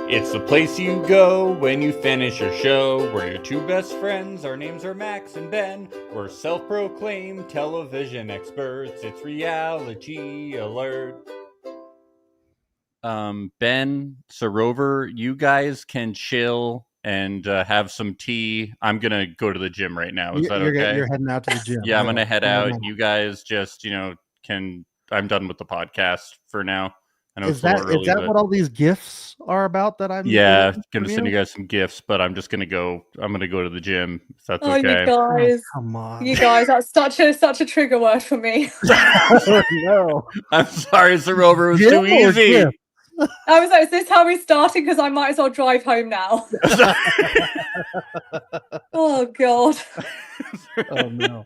It's the place you go when you finish your show. We're your two best friends. Our names are Max and Ben. We're self-proclaimed television experts. It's reality alert. Ben, Sarover, you guys can chill and have some tea. I'm gonna go to the gym right now. Is that okay? You're heading out to the gym. Yeah, I'm gonna head out. You guys just, can. I'm done with the podcast for now. I know Is it's a little that early, but what all these gifts are about that I'm yeah, getting gonna from send you? you guys some gifts, but I'm gonna go to the gym if that's Oh, okay. you guys. Oh, come on. You guys, that's such a trigger word for me. Oh, no. I'm sorry, Sarover, it was Gym too or easy. gift? I was like, is this how we're starting? Because I might as well drive home now. Oh god. Oh no.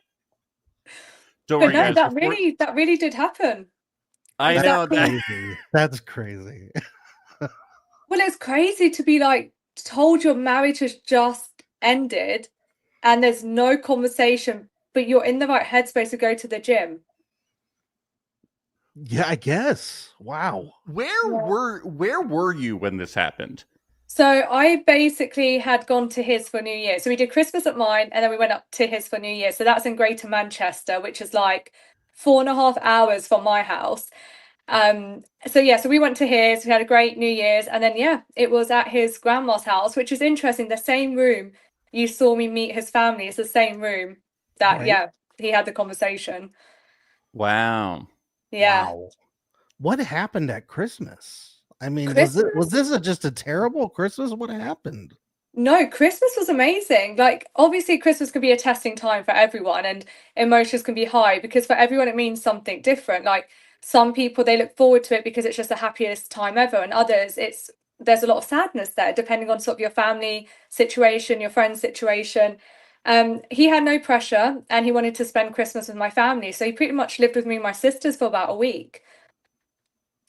Don't But worry, no, guys. that really did happen. I know Exactly. that. Crazy. That's crazy. Well, it's crazy to be like told your marriage has just ended and there's no conversation, but you're in the right headspace to go to the gym. Yeah, I guess. Wow. Where were you when this happened? So I basically had gone to his for New Year. So we did Christmas at mine and then we went up to his for New Year. So that's in Greater Manchester, which is like 4.5 hours from my house. So we went to his, we had a great New Year's, and then it was at his grandma's house, which is interesting. The same room you saw me meet his family, it's the same room that Right. he had the conversation. Wow. Yeah. Wow. What happened at Christmas? I mean, Christmas? was this just a terrible Christmas? What happened? No, Christmas was amazing. Like, obviously, Christmas can be a testing time for everyone, and emotions can be high because for everyone it means something different. Like, some people they look forward to it because it's just the happiest time ever, and others there's a lot of sadness there, depending on sort of your family situation, your friend's situation. He had no pressure, and he wanted to spend Christmas with my family, so he pretty much lived with me and my sisters for about a week.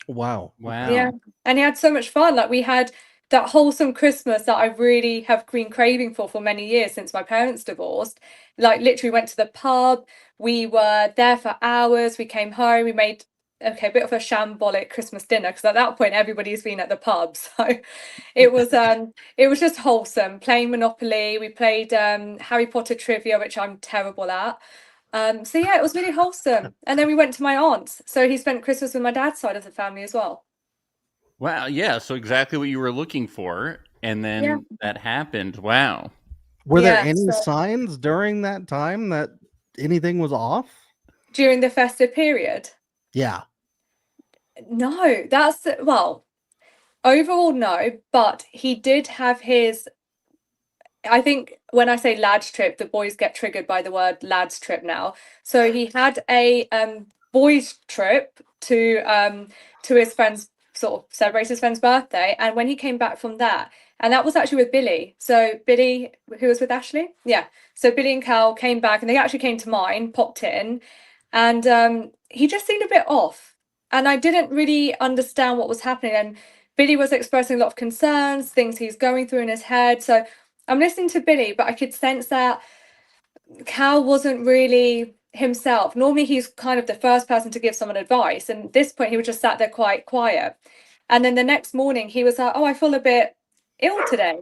Wow. Yeah, and he had so much fun. Like, we had that wholesome Christmas that I really have been craving for many years since my parents divorced. Like, literally went to the pub. We were there for hours. We came home. We made a bit of a shambolic Christmas dinner because at that point everybody's been at the pub. So it was just wholesome. Playing Monopoly. We played Harry Potter trivia, which I'm terrible at. It was really wholesome. And then we went to my aunt's. So he spent Christmas with my dad's side of the family as well. Wow, yeah, so exactly what you were looking for, and then that happened. Wow. Were there any signs during that time that anything was off? During the festive period? Yeah. No, overall no, but he did have his, I think when I say lads trip, the boys get triggered by the word lads trip now. So he had a boys trip to his friend's, sort of celebrate his friend's birthday, and when he came back from that, and that was actually with Billy. So Billy, who was with Ashley, so Billy and Cal came back, and they actually came to mine, popped in, and he just seemed a bit off, and I didn't really understand what was happening. And Billy was expressing a lot of concerns, things he's going through in his head. So I'm listening to Billy, but I could sense that Cal wasn't really himself. Normally he's kind of the first person to give someone advice, and at this point he was just sat there quite quiet. And then the next morning he was like, oh, I feel a bit ill today.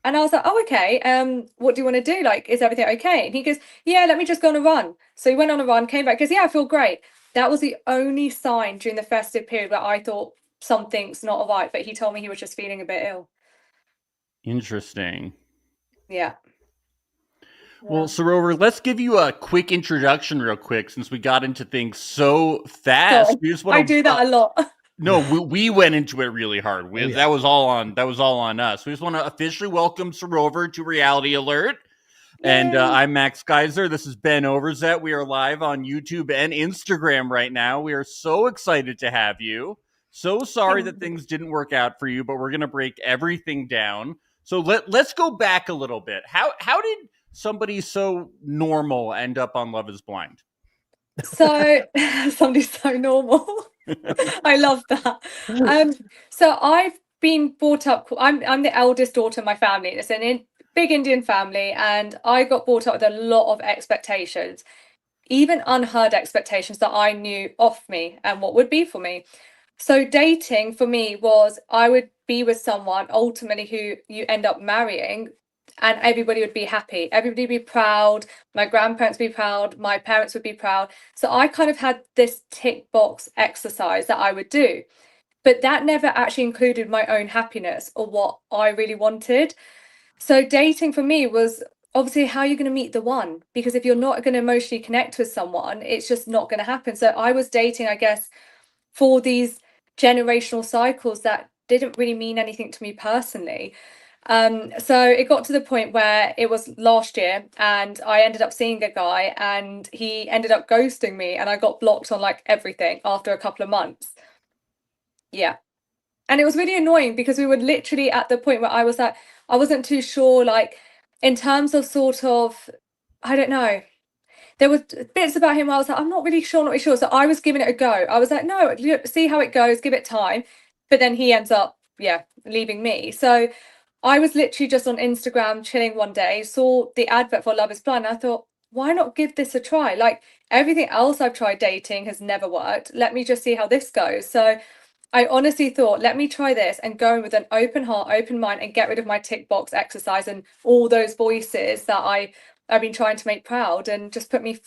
And I was like, oh, okay, what do you want to do? Like, is everything okay? And he goes, yeah, let me just go on a run. So he went on a run, came back, goes, yeah, I feel great. That was the only sign during the festive period where I thought something's not right, but he told me he was just feeling a bit ill. Interesting. Yeah. Well, Sarover, let's give you a quick introduction real quick since we got into things so fast. I do that a lot. No, we went into it really hard. That was all on us. We just want to officially welcome Sarover to Reality Alert. Yay. And I'm Max Geyser. This is Ben Overzet. We are live on YouTube and Instagram right now. We are so excited to have you. So sorry that things didn't work out for you, but we're going to break everything down. So let's go back a little bit. How did somebody so normal end up on Love is Blind? So somebody so normal. I love that. So I've been brought up, I'm the eldest daughter in my family. It's a big Indian family, and I got brought up with a lot of expectations, even unheard expectations that I knew of me and what would be for me. So dating for me was, I would be with someone ultimately who you end up marrying, and everybody would be happy, everybody would be proud, my grandparents would be proud, my parents would be proud. So I kind of had this tick box exercise that I would do, but that never actually included my own happiness or what I really wanted. So dating for me was obviously how you're going to meet the one, because if you're not going to emotionally connect with someone, it's just not going to happen. So I was dating, I guess, for these generational cycles that didn't really mean anything to me personally. So it got to the point where it was last year and I ended up seeing a guy and he ended up ghosting me and I got blocked on like everything after a couple of months. Yeah. And it was really annoying because we were literally at the point where I was like, I wasn't too sure, like, in terms of sort of, I don't know. There were bits about him where I was like, I'm not really sure, not really sure. So I was giving it a go. I was like, no, see how it goes, give it time. But then he ends up, yeah, leaving me. So I was literally just on Instagram chilling one day, saw the advert for Love is Blind. And I thought, why not give this a try? Like everything else I've tried dating has never worked. Let me just see how this goes. So I honestly thought, let me try this and go in with an open heart, open mind, and get rid of my tick box exercise and all those voices that I've been trying to make proud, and just put me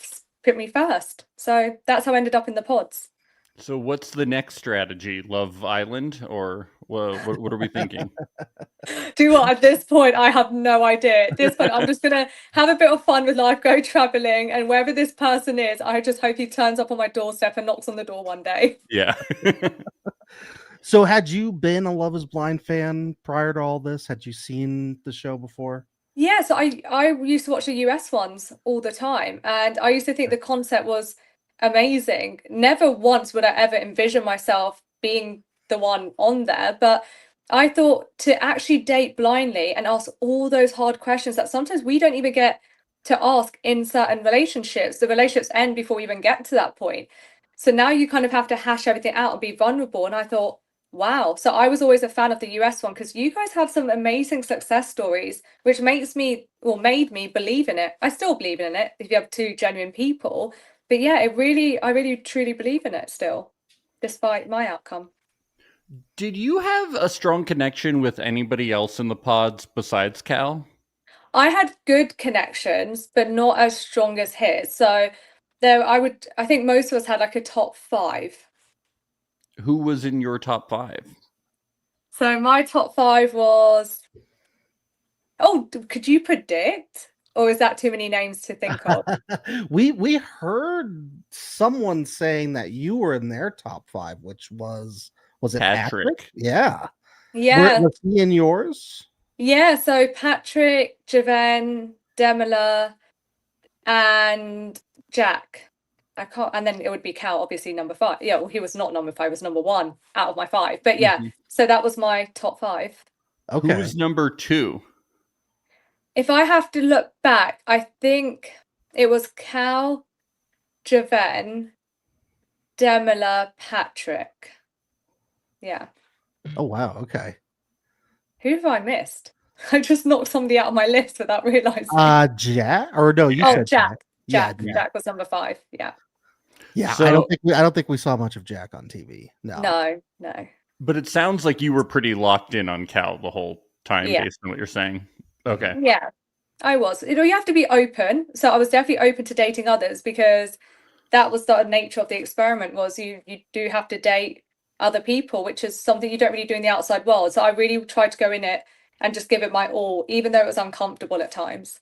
first. So that's how I ended up in the pods. So what's the next strategy? Love Island, or what are we thinking? Do you know what? At this point, I have no idea. At this point, I'm just gonna have a bit of fun with life, go traveling, and wherever this person is, I just hope he turns up on my doorstep and knocks on the door one day. Yeah. So had you been a Love is Blind fan prior to all this? Had you seen the show before? Yeah, so I used to watch the US ones all the time, and I used to think the concept was amazing. Never once would I ever envision myself being the one on there, but I thought to actually date blindly and ask all those hard questions that sometimes we don't even get to ask in certain relationships. The relationships end before we even get to that point. So now you kind of have to hash everything out and be vulnerable. And I thought, wow. So I was always a fan of the US one because you guys have some amazing success stories, which makes me, or made me, believe in it. I still believe in it if you have two genuine people. But yeah, I really truly believe in it still, despite my outcome. Did you have a strong connection with anybody else in the pods besides Cal? I had good connections, but not as strong as his. So there, I think most of us had like a top 5. Who was in your top 5? So my top 5 was, oh, could you predict? Or is that too many names to think of? we heard someone saying that you were in their top 5, which was it Patrick? Yeah. Yeah. Was he in yours? Yeah, so Patrick, Javen, Demila, and Jack. I can't, and then it would be Cal, obviously number 5. Yeah, well, he was not number 5, he was number 1 out of my 5. But yeah, so that was my top 5. Okay. Who's number 2? If I have to look back, I think it was Cal, Javen, Demila, Patrick. Yeah. Oh wow, okay. Who have I missed? I just knocked somebody out of my list without realizing. Jack, or no, you said Jack. Yeah, Jack was number 5. Yeah. Yeah, So, I don't think we saw much of Jack on TV. No. But it sounds like you were pretty locked in on Cal the whole time, Yeah. based on what you're saying. Okay. Yeah, I was. You know, you have to be open. So I was definitely open to dating others because that was the nature of the experiment, was you do have to date other people, which is something you don't really do in the outside world. So I really tried to go in it and just give it my all, even though it was uncomfortable at times.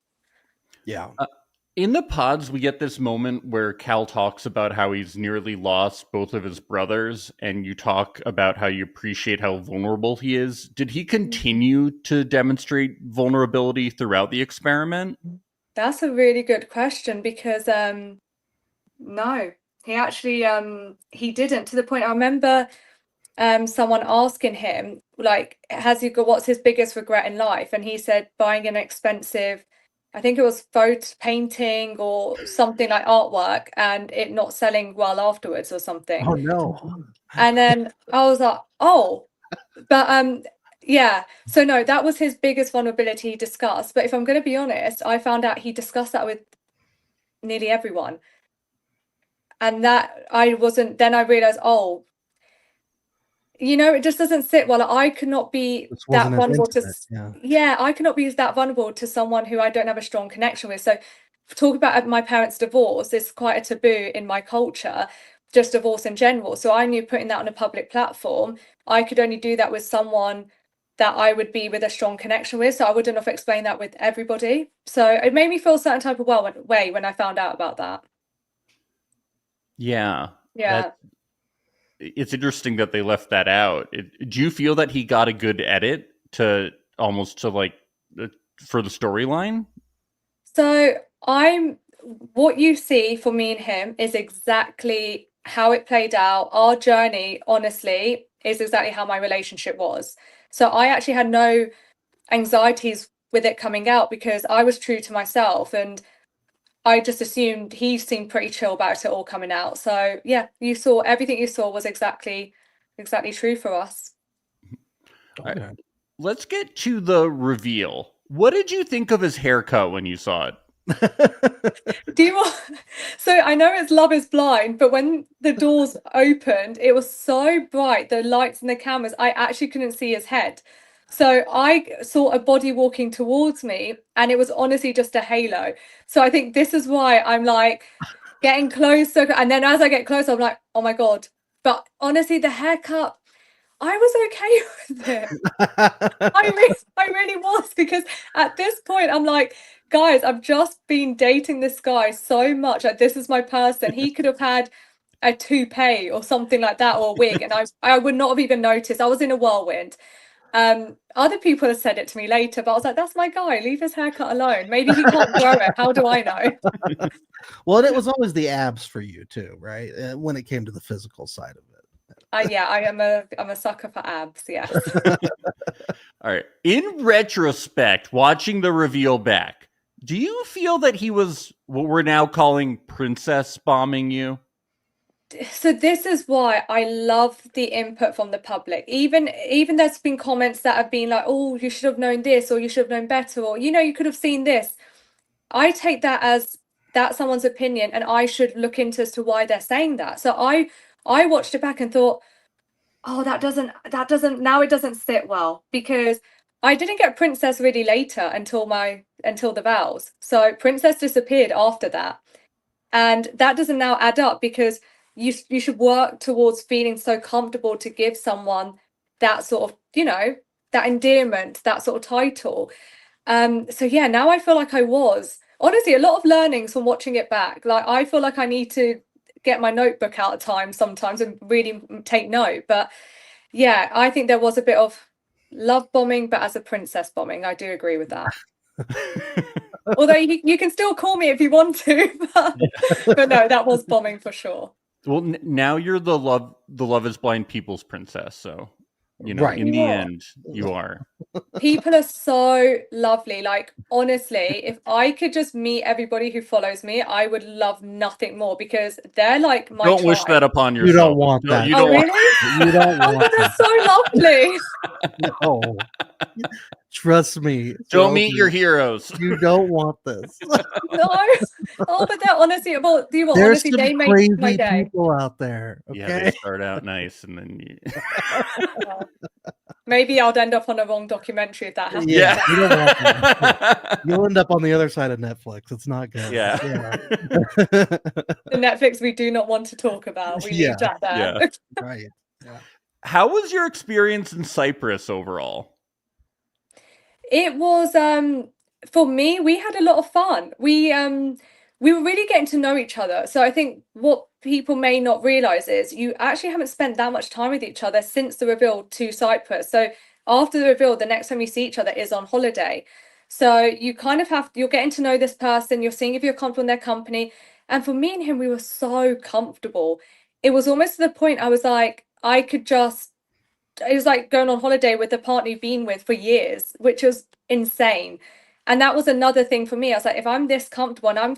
Yeah. In the pods, we get this moment where Cal talks about how he's nearly lost both of his brothers, and you talk about how you appreciate how vulnerable he is. Did he continue to demonstrate vulnerability throughout the experiment? That's a really good question because no, he actually he didn't, to the point I remember someone asking him, like, what's his biggest regret in life? And he said buying an expensive, I think it was photo painting or something like artwork, and it not selling well afterwards or something. Oh no. And then I was like, oh, but yeah. So no, that was his biggest vulnerability he discussed. But if I'm going to be honest, I found out he discussed that with nearly everyone. And that I wasn't, then I realized, oh, it just doesn't sit well. I could not be This that wasn't as vulnerable to, intimate, yeah. yeah, I could not be that vulnerable to someone who I don't have a strong connection with. So talk about my parents' divorce is quite a taboo in my culture, just divorce in general. So I knew putting that on a public platform, I could only do that with someone that I would be with a strong connection with. So I wouldn't have explained that with everybody. So it made me feel a certain type of way when I found out about that. Yeah. Yeah. It's interesting that they left that out. Do you feel that he got a good edit for the storyline? So what you see for me and him is exactly how it played out. Our journey, honestly, is exactly how my relationship was. So I actually had no anxieties with it coming out because I was true to myself, and I just assumed he seemed pretty chill about it all coming out. So yeah, everything you saw was exactly true for us. Okay. Right. Let's get to the reveal. What did you think of his haircut when you saw it? So I know it's Love is Blind, but when the doors opened, it was so bright, the lights and the cameras, I actually couldn't see his head. So I saw a body walking towards me, and it was honestly just a halo. So I think this is why I'm like getting closer, and then as I get closer, I'm like, oh my God. But honestly, the haircut, I was okay with it. I really was, because at this point I'm like, guys, I've just been dating this guy so much. Like, this is my person. He could have had a toupee or something like that, or a wig, and I would not have even noticed. I was in a whirlwind. Other people have said it to me later, but I was like, that's my guy. Leave his haircut alone. Maybe he can't grow it. How do I know? Well, it was always the abs for you too, right? When it came to the physical side of it. Yeah, I'm a sucker for abs. Yes. All right. In retrospect, watching the reveal back, do you feel that he was what we're now calling princess bombing you? So this is why I love the input from the public. Even there's been comments that have been like, oh, you should have known this, or you should have known better, or you could have seen this. I take that as that's someone's opinion, and I should look into as to why they're saying that. So I watched it back and thought, oh, that doesn't now it doesn't sit well, because I didn't get princess really later until the vows. So princess disappeared after that. And that doesn't now add up, because you should work towards feeling so comfortable to give someone that sort of, that endearment, that sort of title. So yeah, now I feel like I was honestly a lot of learnings from watching it back. Like, I feel like I need to get my notebook out of time sometimes and really take note. But yeah, I think there was a bit of love bombing, but as a princess bombing. I do agree with that. Although you can still call me if you want to, but no, that was bombing for sure. Well, now you're the Love is Blind people's princess, so right. In the end, you are. People are so lovely. Like, honestly, if I could just meet everybody who follows me, I would love nothing more, because they're like my Don't tribe. wish that upon yourself. You don't want that. You don't really? You don't want that. They're so lovely. No. Trust me. Don't meet your heroes. You don't want this. No. Oh, but they're honestly, There's honestly, some they make crazy my day. people out there. Okay? Yeah, they start out nice, and then maybe I'll end up on a wrong documentary if that happens. Yeah, you don't want that. You'll end up on the other side of Netflix. It's not good. Yeah. The Netflix we do not want to talk about. We leave that there. Yeah. Right. Yeah. How was your experience in Cyprus overall? It was for me, we had a lot of fun. We were really getting to know each other. So I think what people may not realize is you actually haven't spent that much time with each other since the reveal to Cyprus. So after the reveal, the next time you see each other is on holiday. So you kind of you're getting to know this person, you're seeing if you're comfortable in their company. And for me and him, we were so comfortable. It was almost to the point I was like, it was like going on holiday with a partner you've been with for years, which was insane. And that was another thing for me. I was like, if I'm this comfortable, and I'm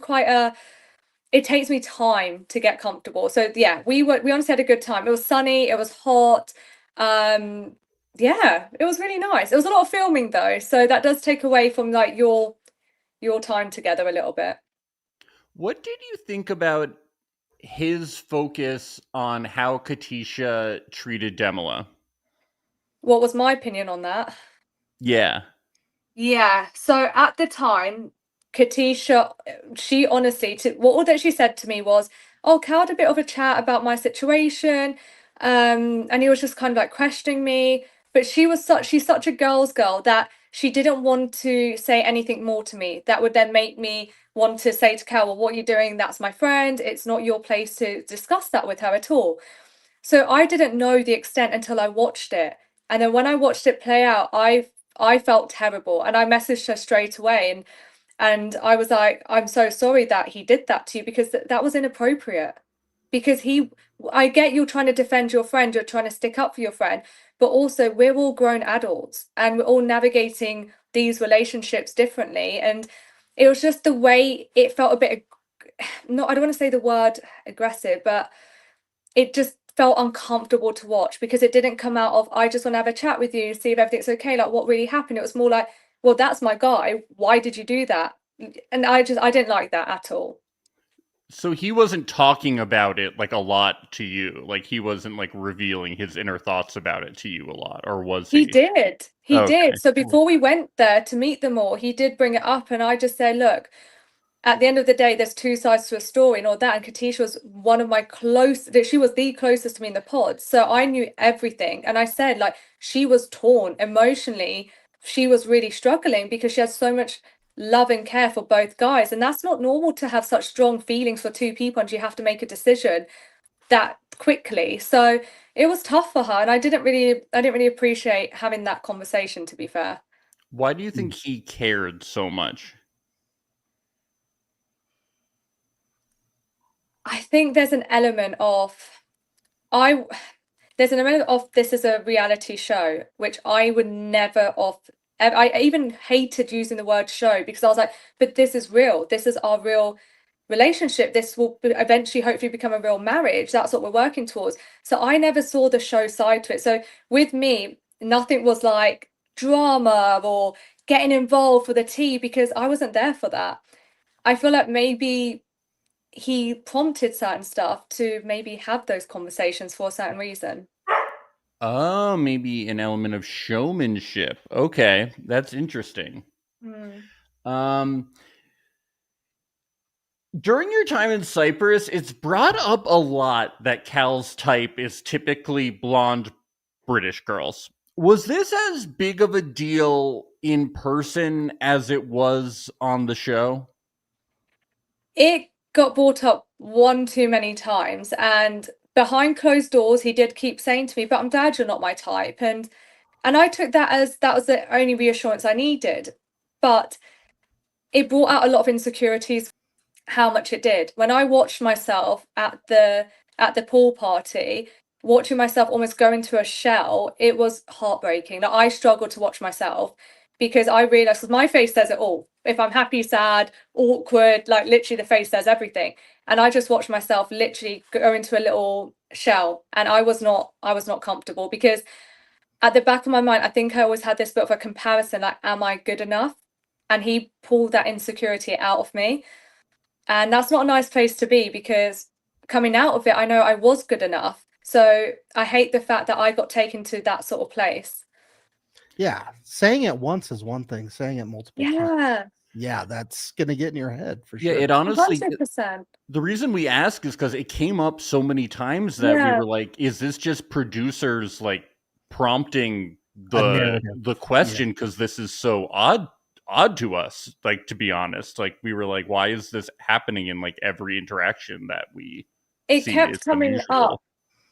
it takes me time to get comfortable. So yeah, we honestly had a good time. It was sunny, it was hot. Yeah, it was really nice. It was a lot of filming though, so that does take away from like your time together a little bit. What did you think about his focus on how Katisha treated Demila? What was my opinion on that? Yeah. Yeah. So at the time, Katisha, she honestly, all that she said to me was, "Oh, Cal had a bit of a chat about my situation, and he was just kind of like questioning me." But she's such a girl's girl that she didn't want to say anything more to me. That would then make me want to say to Cal, "Well, what are you doing? That's my friend. It's not your place to discuss that with her at all." So I didn't know the extent until I watched it. And then when I watched it play out, I felt terrible and I messaged her straight away and I was like, I'm so sorry that he did that to you because that was inappropriate. Because I get you're trying to defend your friend, you're trying to stick up for your friend, but also we're all grown adults and we're all navigating these relationships differently. And it was just the way it felt a bit, not, I don't want to say the word aggressive, but it just felt uncomfortable to watch because it didn't come out of I just want to have a chat with you, see if everything's okay, like what really happened. It was more like, well, that's my guy, why did you do that? And I didn't like that at all. So he wasn't talking about it like a lot to you. Like he wasn't like revealing his inner thoughts about it to you a lot, or was He he? did. Okay. So before we went there to meet them all, he did bring it up and I just said, look, at the end of the day, there's two sides to a story and all that. And Katisha was one of my she was the closest to me in the pod. So I knew everything. And I said, like, she was torn emotionally. She was really struggling because she had so much love and care for both guys. And that's not normal to have such strong feelings for two people and you have to make a decision that quickly. So it was tough for her. And I didn't really appreciate having that conversation, to be fair. Why do you think he cared so much? I think there's an element of I there's an element of this is a reality show, which I would never I even hated using the word show because I was like, but this is real. This is our real relationship. This will eventually hopefully become a real marriage. That's what we're working towards. So I never saw the show side to it. So with me, nothing was like drama or getting involved with the tea because I wasn't there for that. I feel like maybe he prompted certain stuff to maybe have those conversations for a certain reason. Oh, maybe an element of showmanship. Okay, that's interesting. Um, during your time in Cyprus, it's brought up a lot that Cal's type is typically blonde British girls. Was this as big of a deal in person as it was on the show? It got brought up one too many times, and behind closed doors, he did keep saying to me, "But I'm glad you're not my type." And I took that as that was the only reassurance I needed. But it brought out a lot of insecurities, how much it did. When I watched myself at the pool party, watching myself almost go into a shell, it was heartbreaking. Like, I struggled to watch myself because I realized because my face says it all. If I'm happy, sad, awkward, like literally the face says everything. And I just watched myself literally go into a little shell and I was not comfortable because at the back of my mind, I think I always had this bit of a comparison, like, am I good enough? And he pulled that insecurity out of me. And that's not a nice place to be because coming out of it, I know I was good enough. So I hate the fact that I got taken to that sort of place. Yeah, saying it once is one thing, saying it multiple times. Yeah, that's gonna get in your head for Yeah, sure. it honestly 100%. the reason we ask is because it came up so many times that we were like, is this just producers like prompting the question because this is so odd to us, like, to be honest. Like, we were like, why is this happening in like every interaction that we It see kept is coming unusual? up.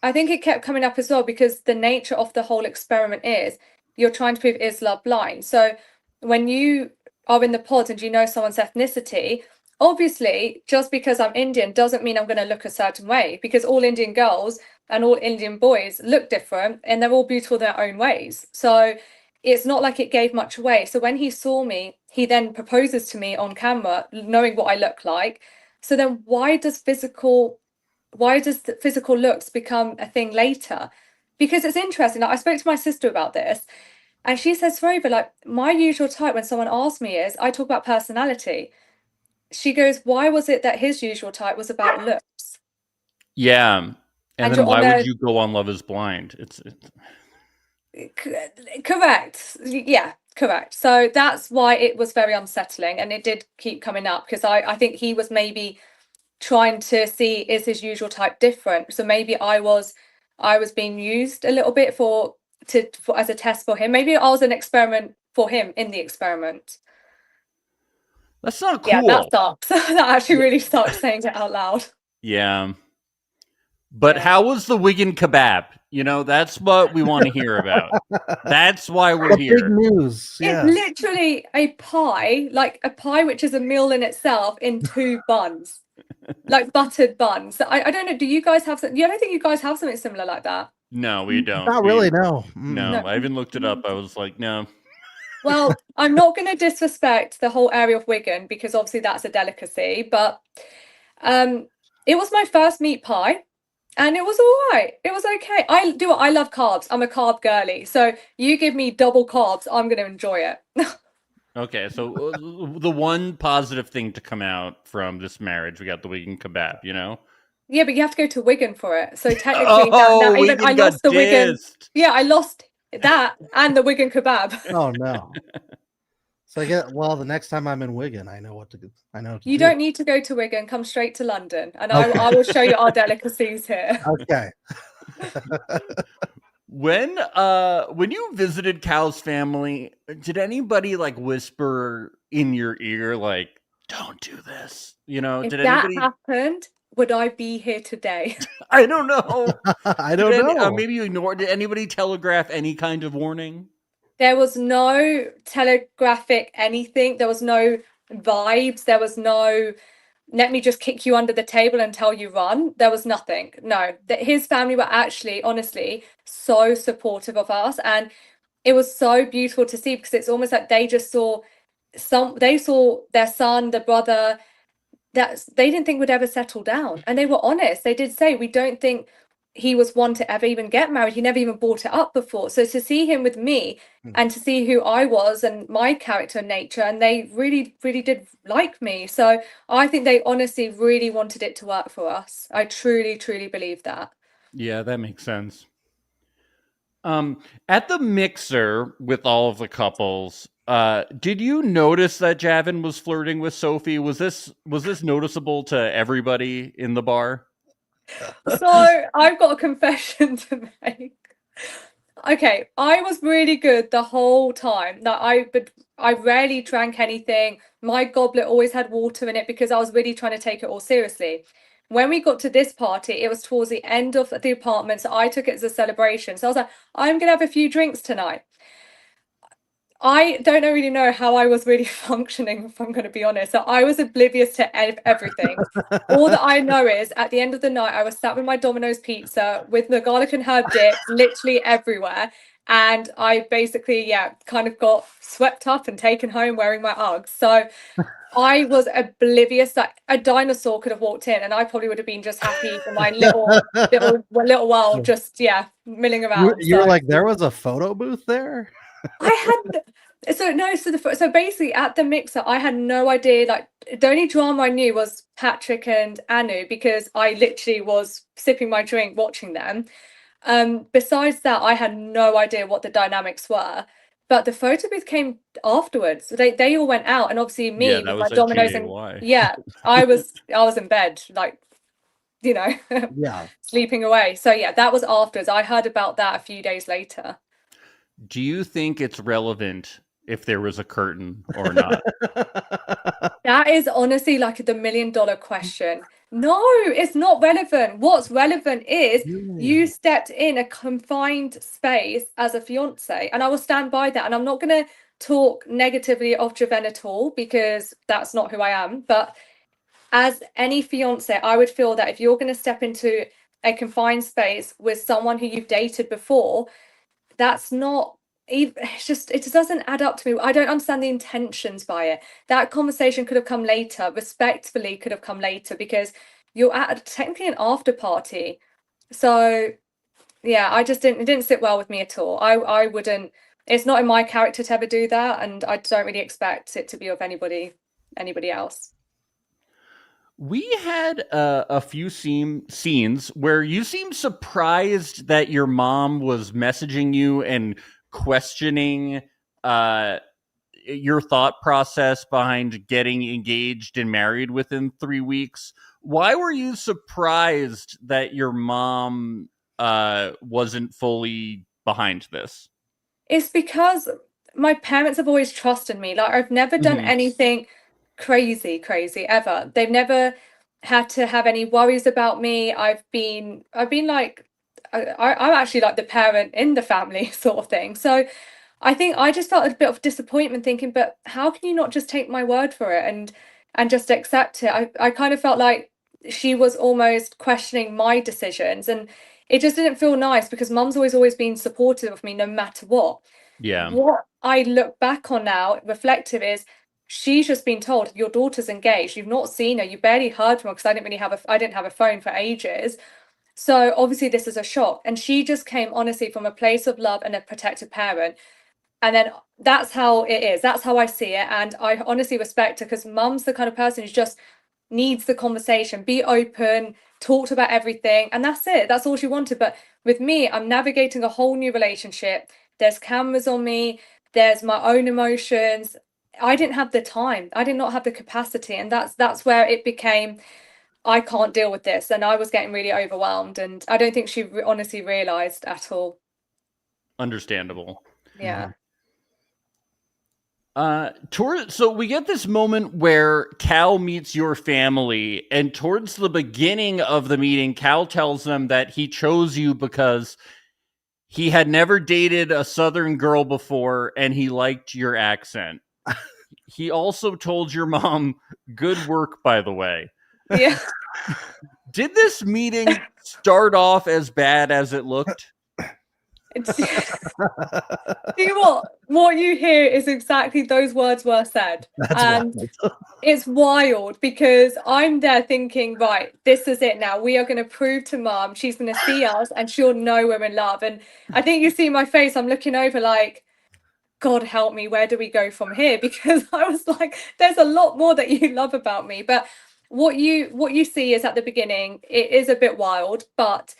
I think it kept coming up as well because the nature of the whole experiment is you're trying to prove is love blind. So when you are in the pod and you know someone's ethnicity, obviously just because I'm Indian doesn't mean I'm going to look a certain way because all Indian girls and all Indian boys look different and they're all beautiful in their own ways. So it's not like it gave much away. So when he saw me, he then proposes to me on camera, knowing what I look like. So then why does the physical looks become a thing later? Because it's interesting. Like, I spoke to my sister about this, and she says, Rover, like, my usual type when someone asks me is I talk about personality. She goes, why was it that his usual type was about looks? Yeah. And And then you're on why would there. you go on Love is Blind? It's Correct. Yeah, correct. So that's why it was very unsettling, and it did keep coming up because I think he was maybe trying to see, is his usual type different? So maybe I was being used a little bit as a test for him. Maybe I was an experiment for him in the experiment. That's not cool. Yeah, that sucks. That actually really sucks saying it out loud. Yeah. But how was the Wigan kebab? You know, that's what we want to hear about. That's why we're here. Big news. It's literally a pie, like a pie which is a meal in itself, in 2 buns, like buttered buns. I don't know. Do you guys have something? I don't think you guys have something similar like that. No, we don't. Not really. No. No, I even looked it up. I was like, no. Well, I'm not going to disrespect the whole area of Wigan because obviously that's a delicacy, but it was my first meat pie. And it was all right. It was okay. I love carbs. I'm a carb girly. So you give me double carbs, I'm going to enjoy it. Okay, so the one positive thing to come out from this marriage, we got the Wigan kebab, you know? Yeah, but you have to go to Wigan for it. So technically, I lost the Wigan. Yeah, I lost that and the Wigan kebab. Oh no. So the next time I'm in Wigan, I know what to do. You don't need to go to Wigan. Come straight to London, and I will show you our delicacies here. Okay. When you visited Cal's family, did anybody like whisper in your ear like, "Don't do this"? You know, if that happened, would I be here today? I don't know. I don't know. Maybe you ignored. Did anybody telegraph any kind of warning? There was no telegraphic anything. There was no vibes. There was no, let me just kick you under the table and tell you run. There was nothing. No, his family were actually, honestly, so supportive of us. And it was so beautiful to see because it's almost like they just saw they saw their son, the brother, that they didn't think would ever settle down. And they were honest. They did say, we don't think he was one to ever even get married. He never even brought it up before. So to see him with me and to see who I was and my character and nature, and they really, really did like me. So I think they honestly really wanted it to work for us. I truly, truly believe that. Yeah, that makes sense. At the mixer with all of the couples, did you notice that Javin was flirting with Sophie? Was this noticeable to everybody in the bar? So I've got a confession to make. Okay, I was really good the whole time. Like I rarely drank anything. My goblet always had water in it because I was really trying to take it all seriously. When we got to this party, it was towards the end of the apartment, so I took it as a celebration. So I was like, I'm gonna have a few drinks tonight. I don't really know how I was really functioning, if I'm going to be honest. So I was oblivious to everything. All that I know is at the end of the night, I was sat with my Domino's pizza with the garlic and herb dip literally everywhere. And I basically, kind of got swept up and taken home wearing my Uggs. So I was oblivious that a dinosaur could have walked in and I probably would have been just happy for my little world, just, milling around. You were like, there was a photo booth there? So basically at the mixer I had no idea. Like the only drama I knew was Patrick and Anu because I literally was sipping my drink watching them. Besides that, I had no idea what the dynamics were. But the photo booth came afterwards. They all went out, and obviously me with my Domino's and I was in bed, like sleeping away. So that was afterwards. I heard about that a few days later. Do you think it's relevant if there was a curtain or not? That is honestly like the $1 million question. No, it's not relevant. What's relevant is you stepped in a confined space as a fiance, and I will stand by that. And I'm not going to talk negatively of Javen at all because that's not who I am. But as any fiance, I would feel that if you're going to step into a confined space with someone who you've dated before, that's not, it's just, it just doesn't add up to me. I don't understand the intentions by it. That conversation could have come later, respectfully could have come later, because you're at technically an after party. So it didn't sit well with me at all. I wouldn't, it's not in my character to ever do that, and I don't really expect it to be of anybody else. We had a few scenes where you seemed surprised that your mom was messaging you and questioning your thought process behind getting engaged and married within 3 weeks. Why were you surprised that your mom wasn't fully behind this? It's because my parents have always trusted me. Like, I've never done anything crazy ever. They've never had to have any worries about me. I've been like, I'm actually like the parent in the family sort of thing. So I think I just felt a bit of disappointment thinking, but how can you not just take my word for it and just accept it? I kind of felt like she was almost questioning my decisions, and it just didn't feel nice because mum's always been supportive of me no matter what. Yeah. What I look back on now, reflective, is she's just been told your daughter's engaged. You've not seen her. You barely heard from her because I didn't have a phone for ages. So obviously this is a shock. And she just came honestly from a place of love and a protective parent. And then that's how it is. That's how I see it. And I honestly respect her because mum's the kind of person who just needs the conversation, be open, talked about everything. And that's it. That's all she wanted. But with me, I'm navigating a whole new relationship. There's cameras on me. There's my own emotions. I didn't have the time. I did not have the capacity. And that's where it became, I can't deal with this. And I was getting really overwhelmed. And I don't think she honestly realized at all. Understandable. Yeah. So we get this moment where Cal meets your family, and towards the beginning of the meeting, Cal tells them that he chose you because he had never dated a Southern girl before, and he liked your accent. He also told your mom, "Good work, by the way." Yeah. Did this meeting start off as bad as it looked? See what you hear is exactly those words were said. And it's wild because I'm there thinking, right, this is it now. We are going to prove to mum, she's going to see us and she'll know we're in love. And I think you see my face, I'm looking over like, God help me, where do we go from here? Because I was like, there's a lot more that you love about me. But what you see is at the beginning, it is a bit wild, but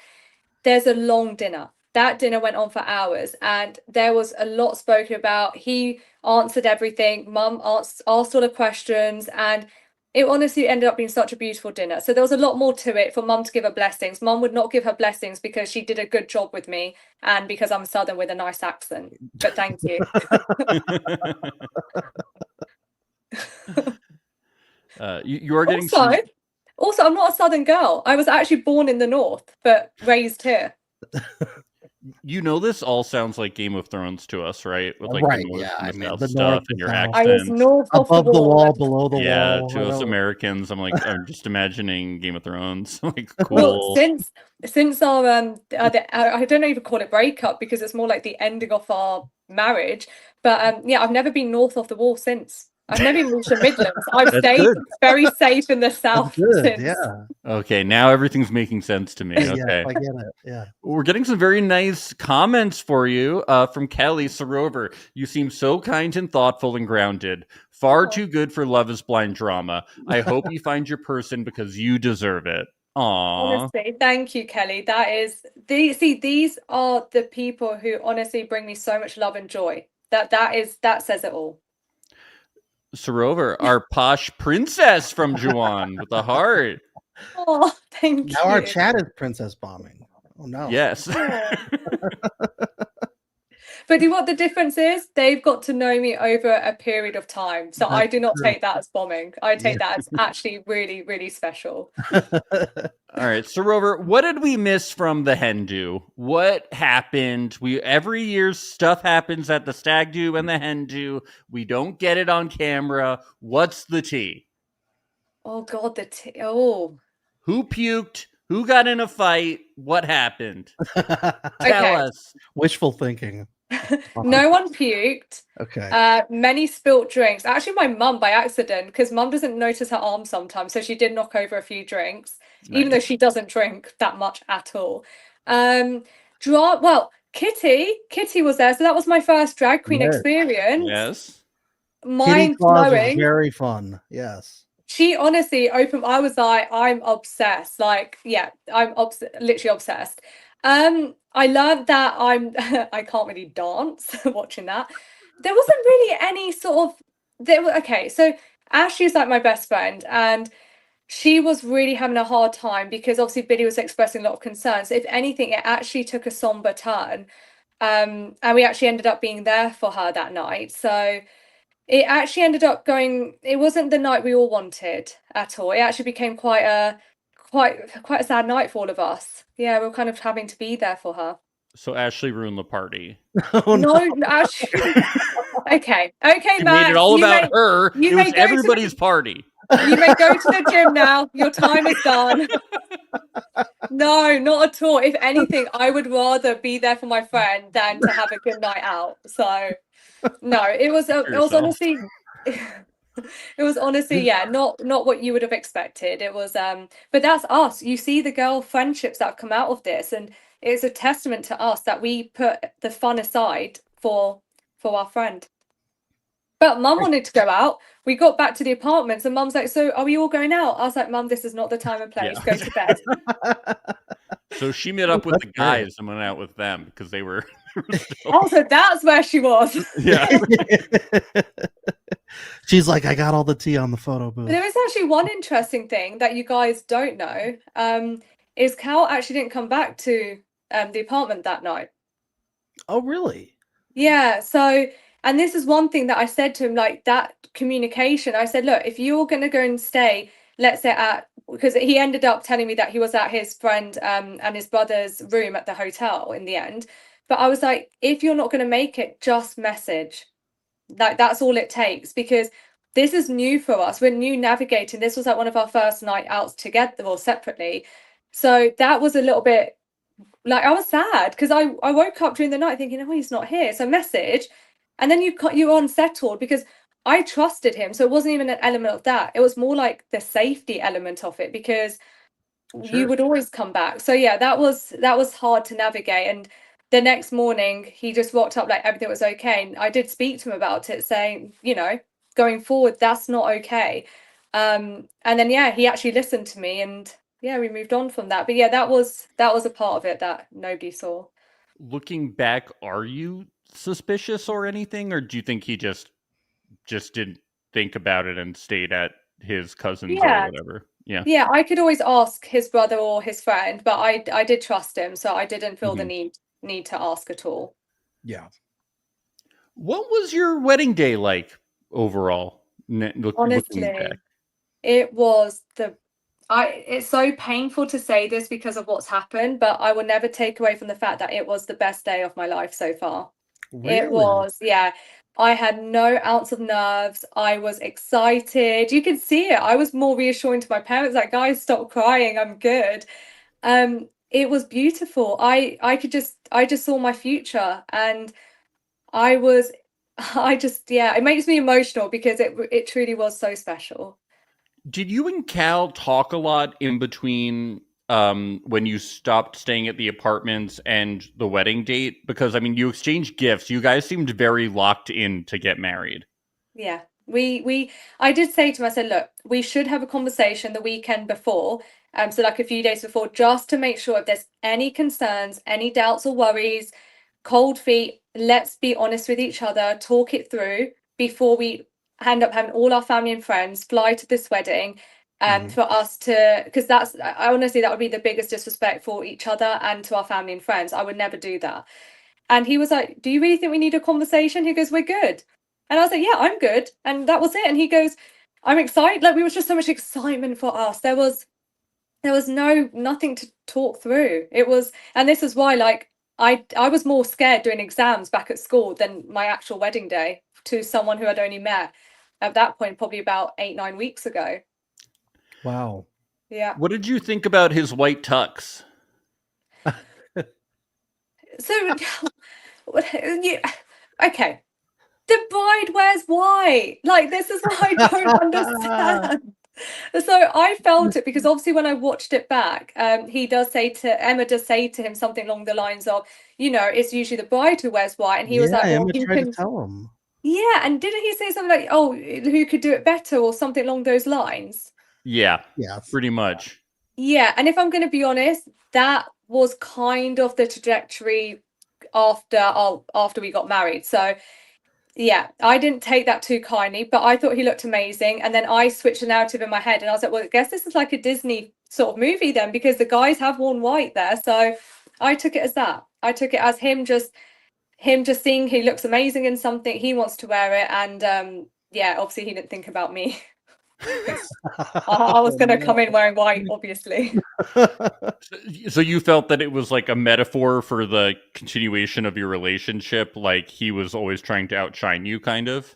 there's a long dinner. That dinner went on for hours and there was a lot spoken about. He answered everything. Mum asked all the questions, and it honestly ended up being such a beautiful dinner. So there was a lot more to it for mum to give her blessings. Mum would not give her blessings because she did a good job with me and because I'm Southern with a nice accent. But thank you. You are getting Also, I'm not a Southern girl. I was actually born in the North, but raised here. You know, this all sounds like Game of Thrones to us, right? With like right, the North yeah, and the South stuff and your accents. I was north above the wall, below the wall. Yeah, to us Americans, I'm just imagining Game of Thrones. Like, cool. Well, since our I don't even call it breakup because it's more like the ending of our marriage. But yeah, I've never been north of the wall since. I've never even reached the Midlands. I've stayed very safe in the south since. Yeah. Okay, now everything's making sense to me. Okay, yes, I get it. Yeah. We're getting some very nice comments for you from Kelly Sarover. You seem so kind and thoughtful and grounded. Far too good for Love is Blind drama. I hope you find your person because you deserve it. Aww. Honestly, thank you, Kelly. These are the people who honestly bring me so much love and joy. That says it all. Sarover, our posh princess from Juwan with a heart. Oh, thank you. Now our chat is princess bombing. Oh no. Yes. But do you know what the difference is? They've got to know me over a period of time. So I do not take that as bombing. I take that as actually really, really special. All right. Sarover, what did we miss from the hen do? What happened? Every year stuff happens at the stag do and the hen do. We don't get it on camera. What's the tea? Oh God, the tea. Oh. Who puked? Who got in a fight? What happened? Tell us. Wishful thinking. No one puked. Okay. Many spilt drinks. Actually, my mum by accident, because mum doesn't notice her arm sometimes, so she did knock over a few drinks, even though she doesn't drink that much at all. Well, Kitty was there, so that was my first drag queen experience. Yes. Mind blowing. Very fun. Yes. she honestly opened. I was like, I'm obsessed. Like, yeah, I'm literally obsessed. I learned that I can't really dance watching that. There wasn't really any sort of okay, so Ashley is like my best friend, and she was really having a hard time because obviously Billy was expressing a lot of concerns. If anything, it actually took a somber turn. And we actually ended up being there for her that night. So it actually ended up going, it wasn't the night we all wanted at all. It actually became quite a sad night for all of us. Yeah, we were kind of having to be there for her. So Ashley ruined the party. Oh, No, Ashley. Okay, She Max. made it all about her. It was everybody's party. You may go to the gym now. Your time is done. No, not at all. If anything, I would rather be there for my friend than to have a good night out. So, no, it was honestly, it was honestly, yeah, not what you would have expected. It was, but that's us. You see the girl friendships that have come out of this, and it's a testament to us that we put the fun aside for our friend. But Mum wanted to go out. We got back to the apartments, and Mum's like, "So, are we all going out?" I was like, "Mum, this is not the time and place. Go to bed." So she met up with the guys and went out with them because they were. Oh, so that's where she was. Yeah. She's like, I got all the tea on the photo booth. There is actually one interesting thing that you guys don't know. Is Cal actually didn't come back to the apartment that night. Oh, really? Yeah. So, and this is one thing that I said to him, like that communication. I said, look, if you're going to go and stay, let's say because he ended up telling me that he was at his friend and his brother's room at the hotel in the end. But I was like, if you're not going to make it, just message. Like that's all it takes, because this is new for us. We're new navigating. This was like one of our first night outs together or separately. So that was a little bit like I was sad because I woke up during the night thinking, oh, he's not here. So message, and then you're unsettled because I trusted him. So it wasn't even an element of that. It was more like the safety element of it, because you would always come back. So yeah, that was hard to navigate. And the next morning he just rocked up like everything was okay. And I did speak to him about it, saying, going forward, that's not okay. And then yeah, he actually listened to me, and yeah, we moved on from that. But yeah, that was a part of it that nobody saw. Looking back, are you suspicious or anything, or do you think he just didn't think about it and stayed at his cousin's or whatever? Yeah, I could always ask his brother or his friend, but I did trust him, so I didn't feel the need to ask at all. Yeah. What was your wedding day like overall? Honestly, it was it's so painful to say this because of what's happened, but I will never take away from the fact that it was the best day of my life so far. Really? It was, yeah. I had no ounce of nerves. I was excited. You could see it. I was more reassuring to my parents, like, guys, stop crying. I'm good. It was beautiful. I just saw my future, and it makes me emotional because it truly was so special. Did you and Cal talk a lot in between when you stopped staying at the apartments and the wedding date? Because, I mean, you exchanged gifts. You guys seemed very locked in to get married. Yeah. I did say to him, I said, look, we should have a conversation the weekend before, so like a few days before, just to make sure if there's any concerns, any doubts or worries, cold feet, let's be honest with each other, talk it through before we end up having all our family and friends fly to this wedding, for us to, because honestly, that would be the biggest disrespect for each other and to our family and friends. I would never do that. And he was like, do you really think we need a conversation? He goes, we're good. And I was like, yeah, I'm good. And that was it. And he goes, I'm excited. Like, we was just so much excitement for us. There was nothing to talk through. It was, and this is why, like, I was more scared doing exams back at school than my actual wedding day to someone who I'd only met at that point, probably about 8-9 weeks ago. Wow. Yeah. What did you think about his white tux? So, okay. The bride wears white. Like, this is what I don't understand. So I felt it because obviously when I watched it back, Emma does say to him something along the lines of, it's usually the bride who wears white, and he was like, well, Emma tried to tell him. Yeah, and didn't he say something like, "Oh, who could do it better," or something along those lines? Yeah, Yes. pretty much. Yeah, and if I'm going to be honest, that was kind of the trajectory after we got married. So yeah, I didn't take that too kindly, but I thought he looked amazing. And then I switched the narrative in my head, and I was like, well, I guess this is like a Disney sort of movie then, because the guys have worn white there. So I took it as that. I took it as him just seeing he looks amazing in something, he wants to wear it, and yeah, obviously he didn't think about me. I was going to come in wearing white, obviously. So you felt that it was like a metaphor for the continuation of your relationship, like he was always trying to outshine you, kind of?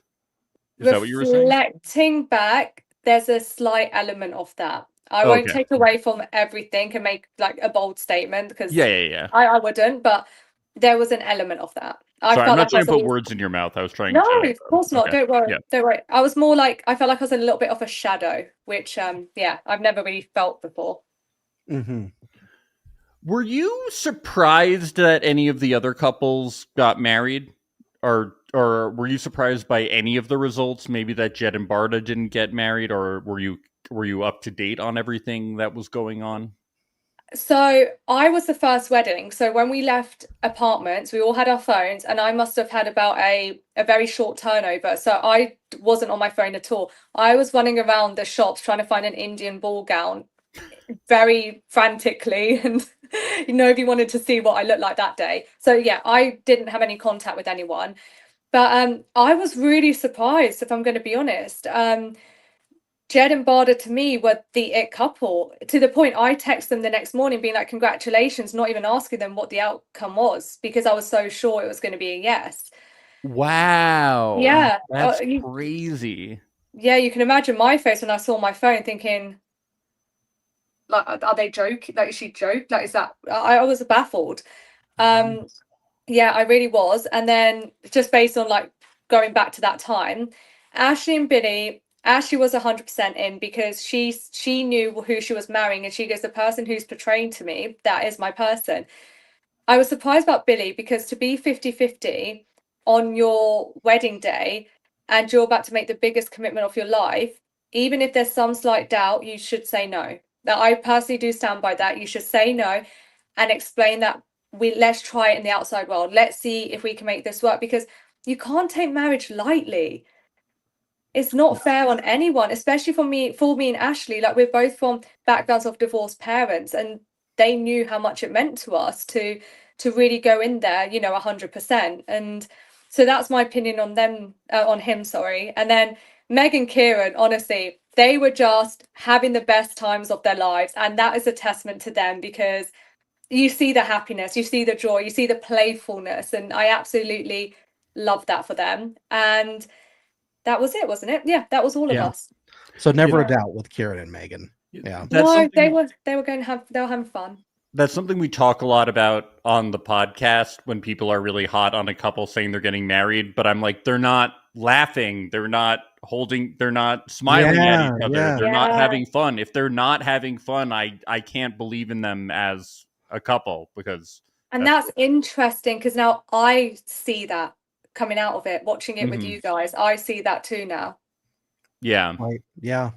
Is that what you were saying? Reflecting back, there's a slight element of that. I won't Okay. take away from everything and make like a bold statement, because Yeah. I wouldn't, but there was an element of that. I Sorry, I'm felt not like I trying was to put words in your mouth. I was trying no, to. of course not. Okay. Don't worry. Yeah. Don't worry. I was more like, I felt like I was in a little bit of a shadow, which yeah, I've never really felt before. Mm-hmm. Were you surprised that any of the other couples got married, or were you surprised by any of the results? Maybe that Jed and Barta didn't get married, or were you up to date on everything that was going on? So I was the first wedding. So when we left apartments, we all had our phones, and I must have had about a very short turnover. So I wasn't on my phone at all. I was running around the shops trying to find an Indian ball gown very frantically, and nobody wanted to see what I looked like that day. So yeah, I didn't have any contact with anyone. But I was really surprised, if I'm going to be honest. Jed and Barda to me were the it couple, to the point I text them the next morning being like, congratulations, not even asking them what the outcome was, because I was so sure it was going to be a yes. Wow, Yeah. that's crazy. Yeah, you can imagine my face when I saw my phone thinking, like, are they joking? Like, is she joke? Like, is that, I was baffled. Yeah, I really was. And then just based on like going back to that time, Ashley and Billy, Ashley was 100% in, because she knew who she was marrying, and she goes, the person who's portraying to me, that is my person. I was surprised about Billy, because to be 50-50 on your wedding day, and you're about to make the biggest commitment of your life, even if there's some slight doubt, you should say no. That I personally do stand by that. You should say no and explain that let's try it in the outside world. Let's see if we can make this work, because you can't take marriage lightly. It's not fair on anyone, especially for me and Ashley. Like, we're both from backgrounds of divorced parents, and they knew how much it meant to us to really go in there, 100%. And so that's my opinion on them, on him, sorry. And then Meg and Kieran, honestly, they were just having the best times of their lives, and that is a testament to them, because you see the happiness, you see the joy, you see the playfulness, and I absolutely love that for them. And that was it, wasn't it? Yeah, that was all of us. So never a doubt with Kieran and Megan. Yeah. No, they were having fun. That's something we talk a lot about on the podcast when people are really hot on a couple saying they're getting married, but I'm like, they're not laughing, they're not holding, they're not smiling at each other, they're not having fun. If they're not having fun, I can't believe in them as a couple, because that's interesting, because now I see that coming out of it, watching it with you guys. I see that too now. Yeah. Right. Yeah.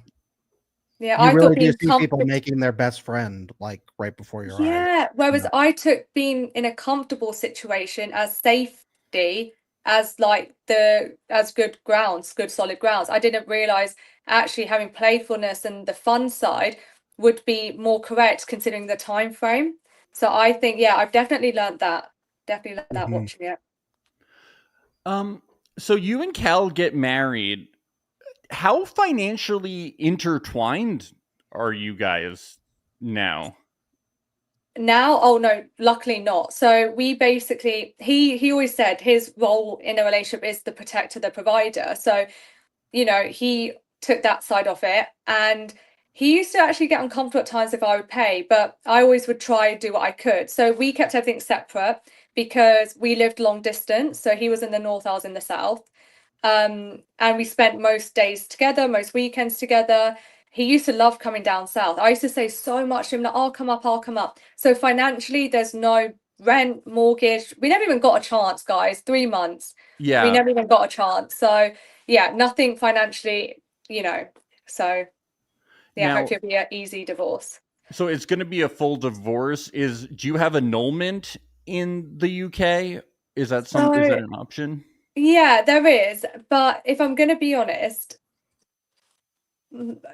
Yeah, You I really thought do see people making their best friend like right before your eyes. Yeah, whereas I took being in a comfortable situation as safety, as like as good grounds, good solid grounds. I didn't realize actually having playfulness and the fun side would be more correct considering the time frame. So I think, yeah, I've definitely learned that. Definitely learned that watching it. So you and Cal get married. How financially intertwined are you guys now? Now, oh no, luckily not. So we basically, he always said his role in a relationship is the protector, the provider. So, he took that side of it, and he used to actually get uncomfortable at times if I would pay, but I always would try to do what I could. So we kept everything separate, because we lived long distance. So he was in the north, I was in the south. And we spent most days together, most weekends together. He used to love coming down south. I used to say so much to him that I'll come up. So financially, there's no rent, mortgage. We never even got a chance, guys. 3 months. Yeah. We never even got a chance. So yeah, nothing financially, you know. So yeah, Now, hopefully it'll be an easy divorce. So it's going to be a full divorce. Do you have annulment in the UK? Is that an option? Yeah, there is. But if I'm going to be honest,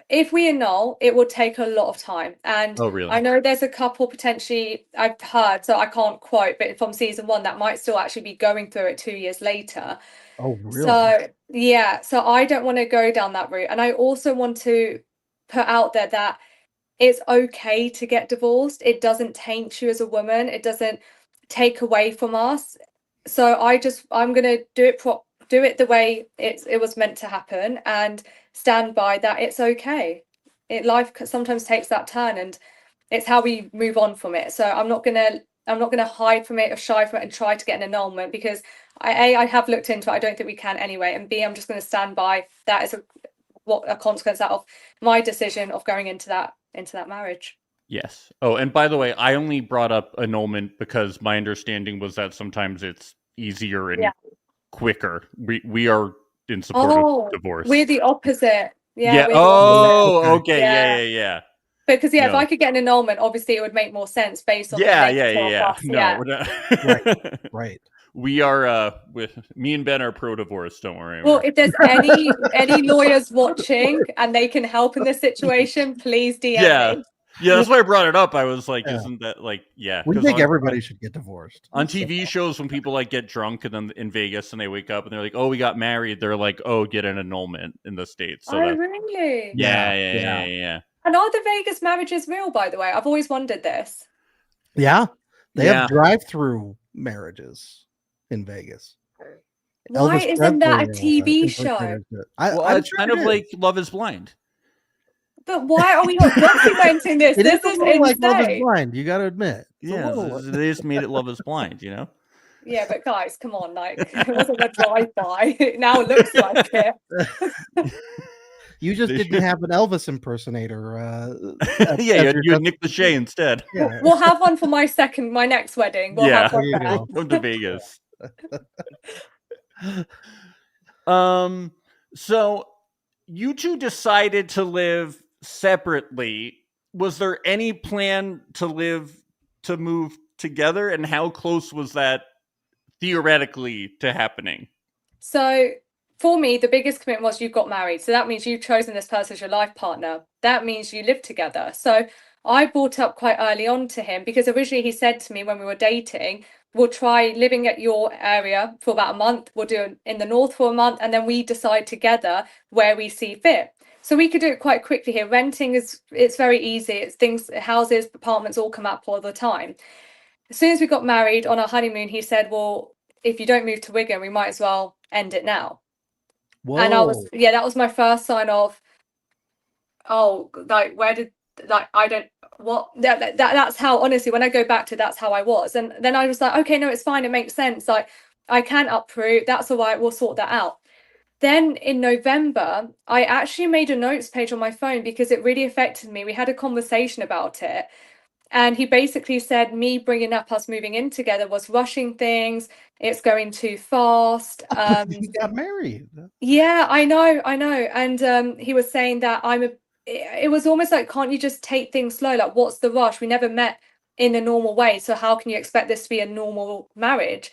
if we annul, it will take a lot of time. And Oh, really? I know there's a couple potentially, I've heard, so I can't quote, but from season 1 that might still actually be going through it 2 years later. Oh, really? So yeah, so I don't want to go down that route. And I also want to put out there that it's okay to get divorced. It doesn't taint you as a woman. It doesn't take away from us. So I'm gonna do it the way it was meant to happen, and stand by that. It's okay. Life sometimes takes that turn, and it's how we move on from it. So I'm not gonna hide from it or shy from it and try to get an annulment, because I have looked into it. I don't think we can anyway. And B, I'm just gonna stand by that as a consequence out of my decision of going into that marriage. Yes. Oh, and by the way, I only brought up annulment because my understanding was that sometimes it's easier and quicker. We are in support of divorce. We're the opposite. Yeah. Oh, okay. Yeah. Because if I could get an annulment, obviously it would make more sense based on the next 12 No, right. We are with me and Ben are pro divorce. Don't worry. Well, if there's any lawyers watching and they can help in this situation, please DM me. Yeah, that's why I brought it up. I was like, isn't that like, we think everybody should get divorced. On TV shows, when people like get drunk and then in Vegas and they wake up and they're like, oh, we got married, they're like, oh, get an annulment in the States. So really? Yeah. And are the Vegas marriages real, by the way? I've always wondered this. Yeah. They have drive-through marriages in Vegas. Why isn't that a TV show? It's kind of like Love is Blind. But why are we not documenting this? This is insane. Like Love is Blind, you got to admit. They just made it Love is Blind, you know? Yeah, but guys, come on, like, it wasn't a drive-by. Now it looks like it. You just didn't have an Elvis impersonator. You had Nick Lachey instead. Yeah. We'll have one for my next wedding. We'll have one come to Vegas. So you two decided to live separately. Was there any plan to move together, and how close was that theoretically to happening? So for me, the biggest commitment was you got married. So that means you've chosen this person as your life partner. That means you live together. So I brought up quite early on to him, because originally he said to me when we were dating, we'll try living at your area for about a month. We'll do it in the north for a month, and then we decide together where we see fit. So we could do it quite quickly here. Renting it's very easy. It's houses, apartments all come up all the time. As soon as we got married on our honeymoon, he said, well, if you don't move to Wigan, we might as well end it now. Whoa. And that was my first sign of, that's how, honestly, when I go back to, that's how I was. And then I was like, okay, no, it's fine. It makes sense. Like, I can uproot. That's all right. We'll sort that out. Then in November, I actually made a notes page on my phone because it really affected me. We had a conversation about it. And he basically said me bringing up us moving in together was rushing things. It's going too fast. He got married. Yeah, I know. And he was saying that it was almost like, can't you just take things slow? Like, what's the rush? We never met in a normal way. So how can you expect this to be a normal marriage?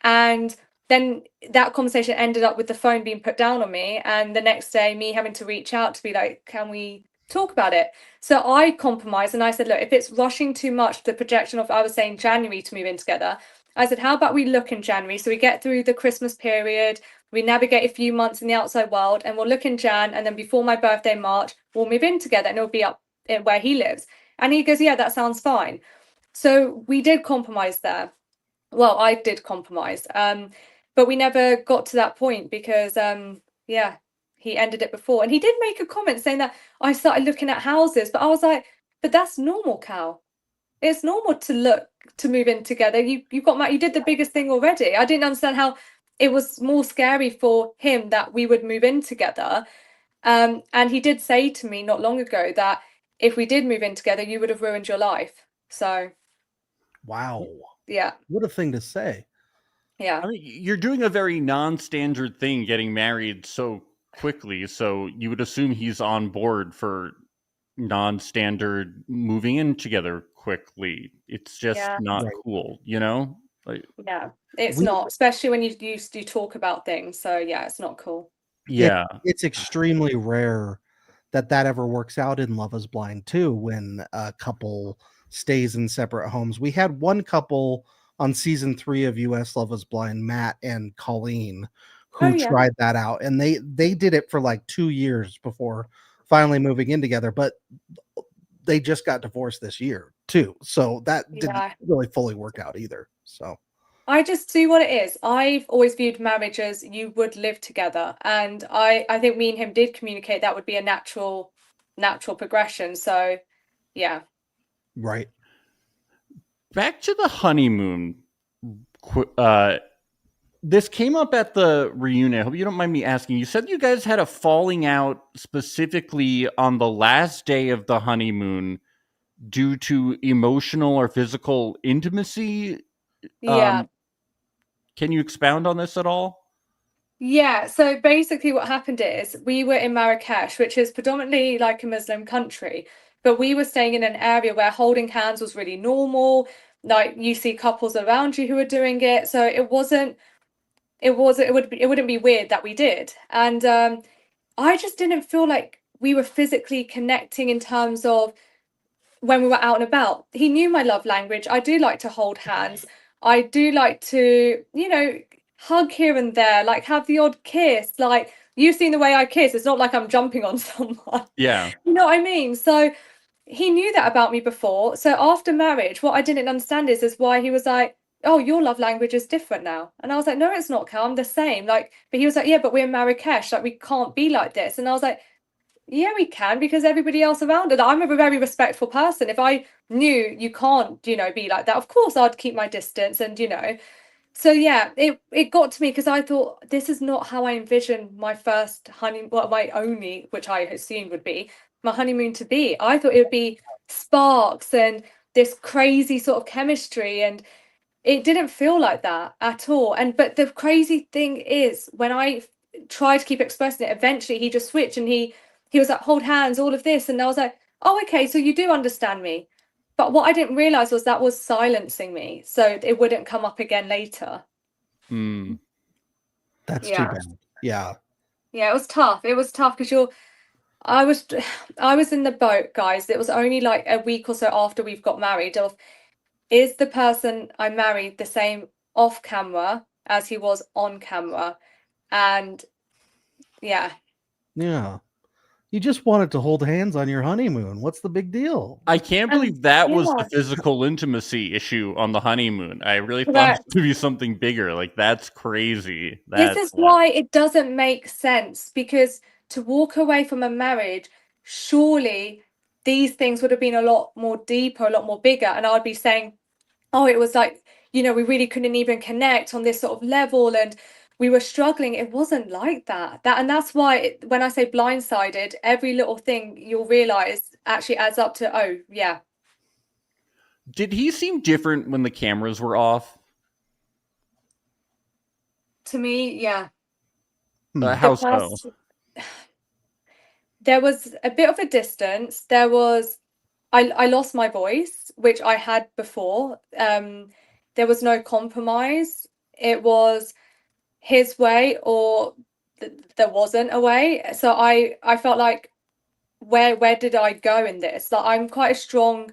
And then that conversation ended up with the phone being put down on me. And the next day, me having to reach out to be like, can we talk about it? So I compromised and I said, look, if it's rushing too much, the projection of, I was saying January to move in together, I said, how about we look in January? So we get through the Christmas period, we navigate a few months in the outside world, and we'll look in Jan, and then before my birthday, March, we'll move in together and it'll be up where he lives. And he goes, yeah, that sounds fine. So we did compromise there. Well, I did compromise, but we never got to that point because, he ended it before. And he did make a comment saying that I started looking at houses, but I was like, but that's normal, Cal. It's normal to move in together. You got married, you did the biggest thing already. I didn't understand how it was more scary for him that we would move in together. And he did say to me not long ago that if we did move in together, you would have ruined your life. So. Wow. Yeah. What a thing to say. Yeah. I mean, you're doing a very non-standard thing, getting married so quickly. So you would assume he's on board for non-standard moving in together quickly. It's just Yeah. not Right. cool, you know? Like, Yeah. It's We not, especially when you talk about things. So yeah, it's not cool. yeah. It's extremely rare that ever works out in Love Is Blind too, when a couple stays in separate homes. We had one couple on season 3 of US Love Is Blind, Matt and Colleen, Oh who yeah. tried that out, and they did it for like 2 years before finally moving in together, but they just got divorced this year too. So that didn't Yeah. really fully work out either. So I just see what it is. I've always viewed marriage as you would live together, and I think me and him did communicate that would be a natural progression. So yeah. right. Back to the honeymoon. This came up at the reunion. I hope you don't mind me asking. You said you guys had a falling out specifically on the last day of the honeymoon due to emotional or physical intimacy. Yeah. Can you expound on this at all? Yeah, so basically what happened is we were in Marrakesh, which is predominantly like a Muslim country, but we were staying in an area where holding hands was really normal. Like you see couples around you who are doing it. So it wouldn't be weird that we did. And I just didn't feel like we were physically connecting in terms of when we were out and about. He knew my love language. I do like to hold hands. I do like to, hug here and there, like have the odd kiss. Like you've seen the way I kiss. It's not like I'm jumping on someone. Yeah. You know what I mean? So he knew that about me before. So after marriage, what I didn't understand is why he was like, "Oh, your love language is different now." And I was like, "No, it's not, Cal. I'm the same." Like, but he was like, "Yeah, but we're in Marrakesh. Like, we can't be like this." And I was like, yeah, we can, because everybody else around it. I'm a very respectful person. If I knew you can't, be like that, of course I'd keep my distance and So yeah, it got to me because I thought this is not how I envisioned my first honeymoon, well, my only, which I assumed would be my honeymoon to be. I thought it would be sparks and this crazy sort of chemistry, and it didn't feel like that at all. And but the crazy thing is, when I tried to keep expressing it, eventually he just switched and he was like, hold hands, all of this, and I was like, oh, okay, so you do understand me. But what I didn't realize was that was silencing me, so it wouldn't come up again later. That's too Yeah. bad. Yeah. Yeah, it was tough. It was tough because I was I was in the boat, guys. It was only like a week or so after we've got married of, is the person I married the same off camera as he was on camera? And yeah. Yeah. You just wanted to hold hands on your honeymoon. What's the big deal? I can't believe that was the Yeah. physical intimacy issue on the honeymoon. I really thought Correct. it to be something bigger. Like, that's crazy. This That's is why it doesn't make sense, because to walk away from a marriage, surely these things would have been a lot more deeper, a lot more bigger. And I'd be saying, oh, it was like, we really couldn't even connect on this sort of level and we were struggling. It wasn't like that. And that's why when I say blindsided, every little thing you'll realize actually adds up to, oh, yeah. Did he seem different when the cameras were off? To me, yeah. How so? There was a bit of a distance. There was, I lost my voice, which I had before. There was no compromise. It was his way or there wasn't a way. So I felt like, where did I go in this? Like I'm quite a strong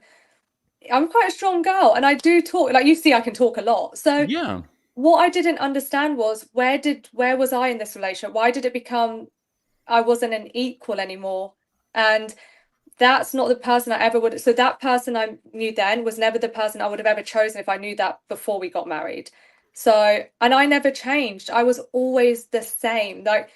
girl, and I do talk, like you see, I can talk a lot. So Yeah. what I didn't understand was, where was I in this relationship? Why did it become I wasn't an equal anymore? And that's not the person I ever would. So that person I knew then was never the person I would have ever chosen if I knew that before we got married. So, and I never changed. I was always the same. Like,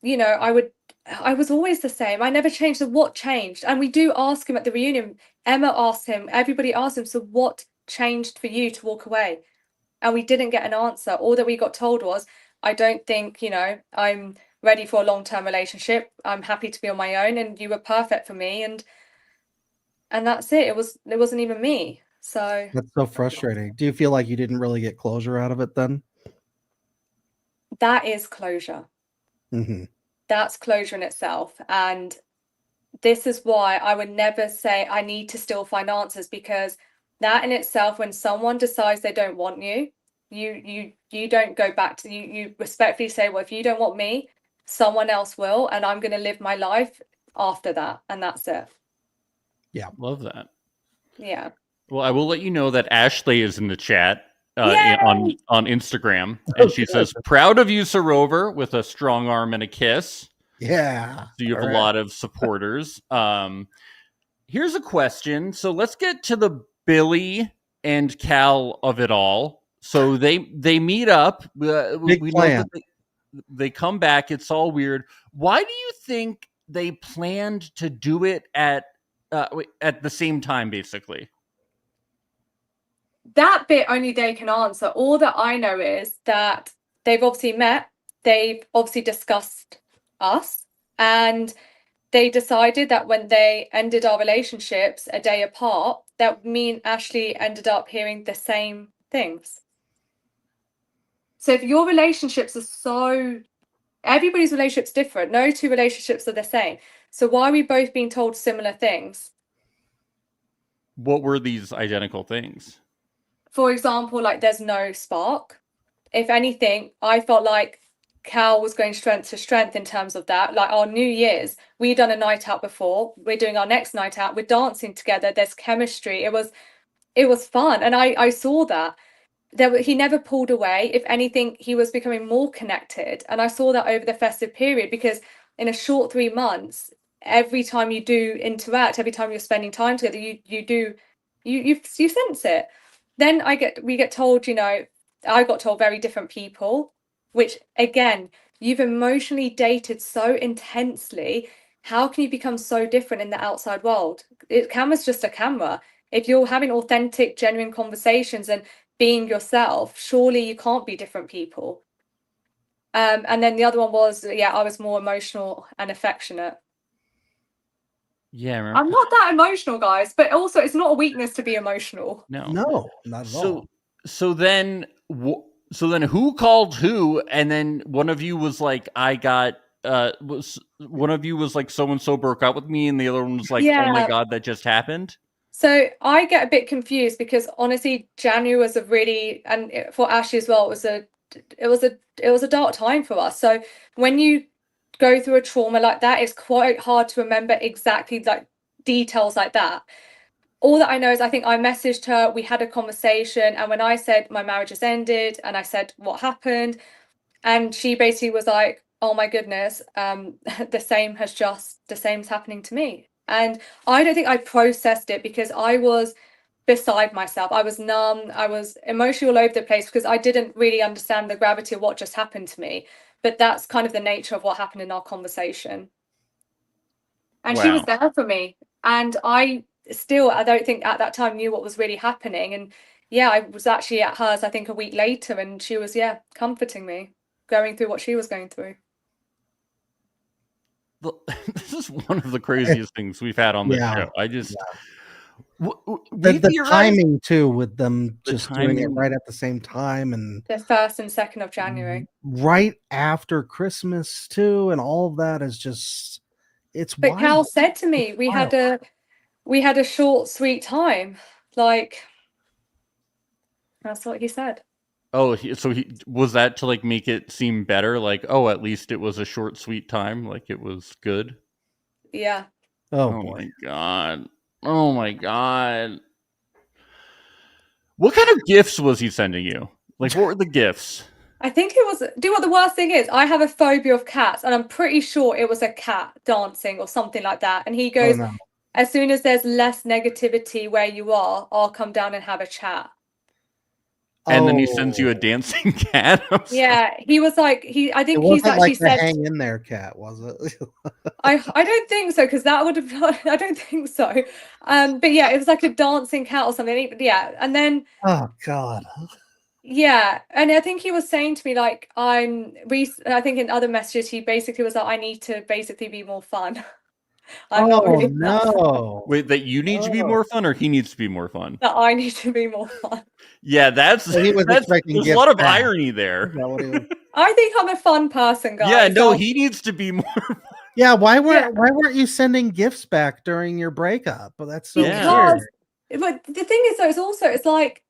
I was always the same. I never changed. So what changed? And we do ask him at the reunion. Emma asked him, everybody asked him, so what changed for you to walk away? And we didn't get an answer. All that we got told was, I don't think, I'm ready for a long-term relationship. I'm happy to be on my own, and you were perfect for me. And that's it. It wasn't even me. So That's so frustrating. Do you feel like you didn't really get closure out of it then? that is closure. Mm-hmm. That's closure in itself. And this is why I would never say I need to still find answers, because that in itself, when someone decides they don't want you, you don't go back to you respectfully say, well, if you don't want me, someone else will, and I'm going to live my life after that, and that's it. Yeah. Love that. Yeah. Well, I will let you know that Ashley is in the chat Yay! on Instagram, and she says, "Proud of you, Sarover," with a strong arm and a kiss. Yeah. So you have All a right. lot of supporters. Here's a question. So let's get to the Billy and Cal of it all. So they meet up. Big We know plan. that they come back. It's all weird. Why do you think they planned to do it at the same time, basically? That bit only they can answer. All that I know is that they've obviously met, they've obviously discussed us, and they decided that when they ended our relationships a day apart, that me and Ashley ended up hearing the same things. So if your relationships are so, everybody's relationship's different. No two relationships are the same. So why are we both being told similar things? What were these identical things? For example, like there's no spark. If anything, I felt like Cal was going strength to strength in terms of that. Like our New Year's, we'd done a night out before. We're doing our next night out. We're dancing together. There's chemistry. It was fun, and I saw that. He never pulled away. If anything, he was becoming more connected, and I saw that over the festive period, because in a short 3 months, every time you do interact, every time you're spending time together, you sense it. Then we get told, I got told very different people, which again, you've emotionally dated so intensely. How can you become so different in the outside world? Camera's just a camera. If you're having authentic, genuine conversations and being yourself, surely you can't be different people. And then the other one was, I was more emotional and affectionate. Yeah, I remember. I'm not that emotional, guys, but also it's not a weakness to be emotional. No, not at all. So then who called who? And then one of you was like, one of you was like, so and so broke up with me, and the other one was like, oh my god, that just happened. So I get a bit confused, because honestly, January was and for Ashley as well, it was a dark time for us. So when you go through a trauma like that, it's quite hard to remember exactly like details like that. All that I know is I think I messaged her, we had a conversation, and when I said my marriage has ended and I said what happened, and she basically was like, oh my goodness, the same's happening to me. And I don't think I processed it, because I was beside myself. I was numb. I was emotionally all over the place, because I didn't really understand the gravity of what just happened to me. But that's kind of the nature of what happened in our conversation. And she was there for me. And I don't think at that time knew what was really happening. And I was actually at hers, I think, a week later, and she was, comforting me, going through what she was going through. This is one of the craziest things we've had on this show. I just the timing too, with them just doing it right at the same time, and the 1st and 2nd of January, right after Christmas too, and all of that is just, it's but wild. Cal said to me, we had a short sweet time. Like, that's what he said. Oh, so he was that to like make it seem better, like, oh, at least it was a short sweet time, like it was good. Yeah. Oh my god. Oh my god. What kind of gifts was he sending you? Like, what were the gifts? I think it was, do you know what the worst thing is? I have a phobia of cats, and I'm pretty sure it was a cat dancing or something like that. And he goes, as soon as there's less negativity where you are, I'll come down and have a chat. And then he sends you a dancing cat. Yeah, he was like, I think he's actually like said, the hang in there cat, was it? I don't think so, because that would have, I don't think so. But yeah, it was like a dancing cat or something. Yeah, and then oh god. Yeah, and I think he was saying to me, like, I think in other messages he basically was like, I need to basically be more fun. I'm not Oh really that no! Wait, that you need to be more fun, or he needs to be more fun? that I need to be more fun. Yeah, that's So he was expecting there's a gifts lot of back. irony Is there. that what he was? I think I'm a fun person, guys. Yeah, no, So he needs to be more. Yeah, why Yeah. weren't you sending gifts back during your breakup? Well, that's so Yeah. because, weird. but the thing is, though, it's like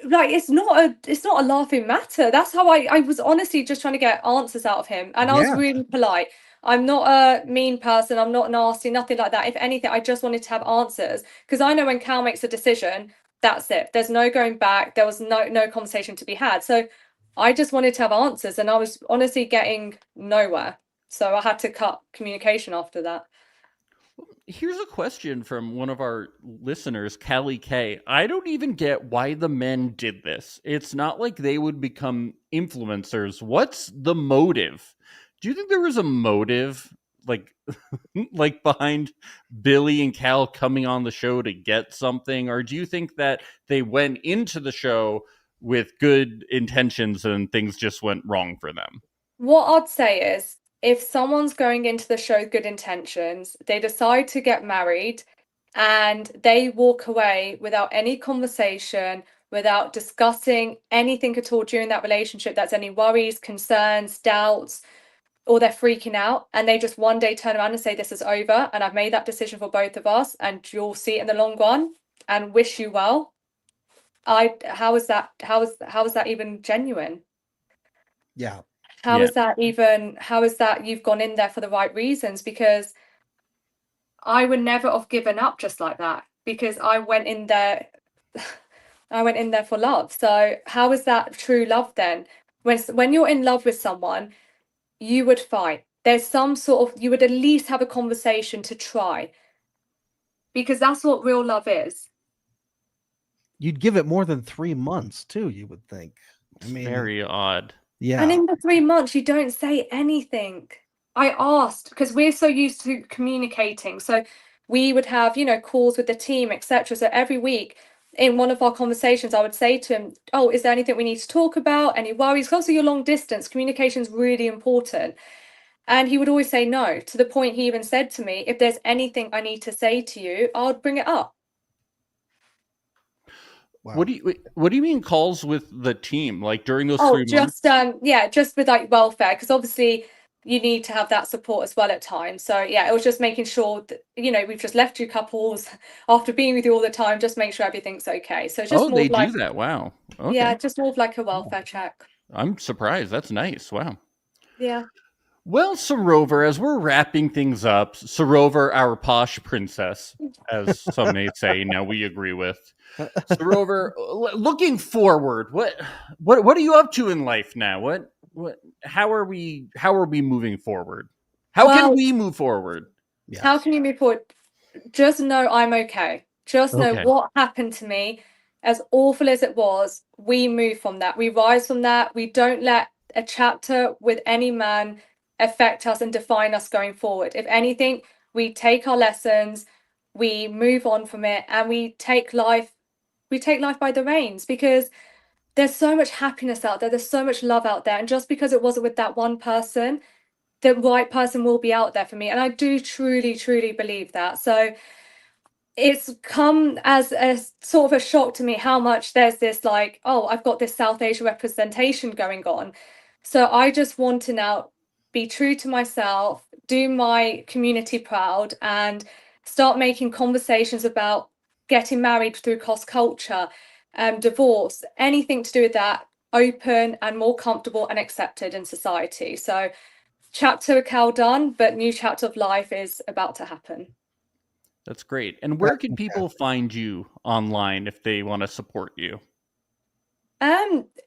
it's not a laughing matter. That's how I was honestly just trying to get answers out of him, and I was Yeah. really polite. I'm not a mean person. I'm not nasty, nothing like that. If anything, I just wanted to have answers because I know when Cal makes a decision, that's it. There's no going back. There was no conversation to be had. So I just wanted to have answers, and I was honestly getting nowhere. So I had to cut communication after that. Here's a question from one of our listeners, Callie K. I don't even get why the men did this. It's not like they would become influencers. What's the motive? Do you think there was a motive, like, like behind Billy and Cal coming on the show to get something, or do you think that they went into the show with good intentions and things just went wrong for them? What I'd say is, if someone's going into the show with good intentions, they decide to get married and they walk away without any conversation, without discussing anything at all during that relationship that's any worries, concerns, doubts, or they're freaking out, and they just one day turn around and say, "This is over, and I've made that decision for both of us, and you'll see it in the long run, and wish you well." How is that even genuine? Yeah. How Yeah. is that you've gone in there for the right reasons? Because I would never have given up just like that, because I went in there for love. So how is that true love then? When you're in love with someone, you would fight. There's some sort of, you would at least have a conversation to try, because that's what real love is. You'd give it more than 3 months too, you would think. It's very odd. Yeah. And in the 3 months, you don't say anything. I asked, because we're so used to communicating. So we would have, calls with the team, etc. So every week in one of our conversations, I would say to him, "Oh, is there anything we need to talk about? Any worries?" Because you're long distance, communication is really important. And he would always say no, to the point he even said to me, "If there's anything I need to say to you, I'll bring it up." Wow. What do you mean calls with the team? Like during those Oh, 3 months? just with like welfare, because obviously you need to have that support as well at times. So yeah, it was just making sure that, we've just left you couples after being with you all the time, just make sure everything's okay. So it's just Oh, more they of like, do that. Wow. Okay. yeah, just more of like a welfare check. I'm surprised. That's nice. Wow. Yeah. Well, Sarover, as we're wrapping things up, Sarover, our posh princess, as some may say, now we agree with. Sarover, looking forward, what are you up to in life now? How are we moving forward? How can Well, we move forward? how Yes. can you move forward? Just know I'm okay. Just know Okay. what happened to me, as awful as it was, we move from that. We rise from that. We don't let a chapter with any man affect us and define us going forward. If anything, we take our lessons, we move on from it, and we take life by the reins, because there's so much happiness out there, there's so much love out there. And just because it wasn't with that one person, the right person will be out there for me. And I do truly, truly believe that. So it's come as a sort of a shock to me how much there's this like, oh, I've got this South Asia representation going on. So I just want to now be true to myself, do my community proud, and start making conversations about getting married through cross culture, divorce, anything to do with that, open and more comfortable and accepted in society. So chapter Cal done, but new chapter of life is about to happen. That's great. And where That's can people find you online if they want to support you?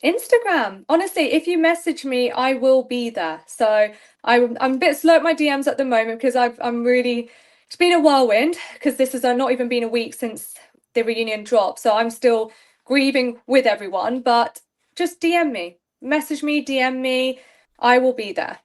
Instagram. Honestly, if you message me, I will be there. So I'm a bit slow at my DMs at the moment, because I'm really, it's been a whirlwind, because this has not even been a week since the reunion dropped. So I'm still grieving with everyone, but just DM me, message me, DM me. I will be there.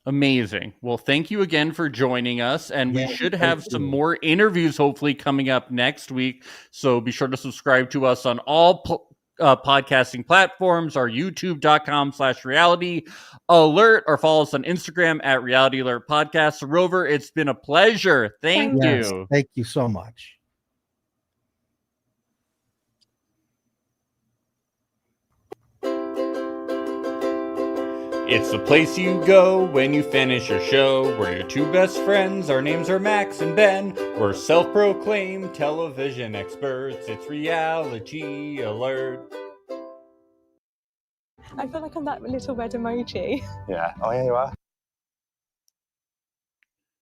Amazing. Well, thank you again for joining us. And we Yeah, should thank have some you. more interviews hopefully coming up next week. So be sure to subscribe to us on all podcasting platforms are youtube.com/reality alert, or follow us on Instagram at Reality Alert Podcast. Rover, it's been a pleasure. Thank you. Thank you so much. It's the place you go when you finish your show. We're your two best friends. Our names are Max and Ben. We're self-proclaimed television experts. It's Reality Alert. I feel like I'm that little red emoji. Yeah. Oh, yeah, you are.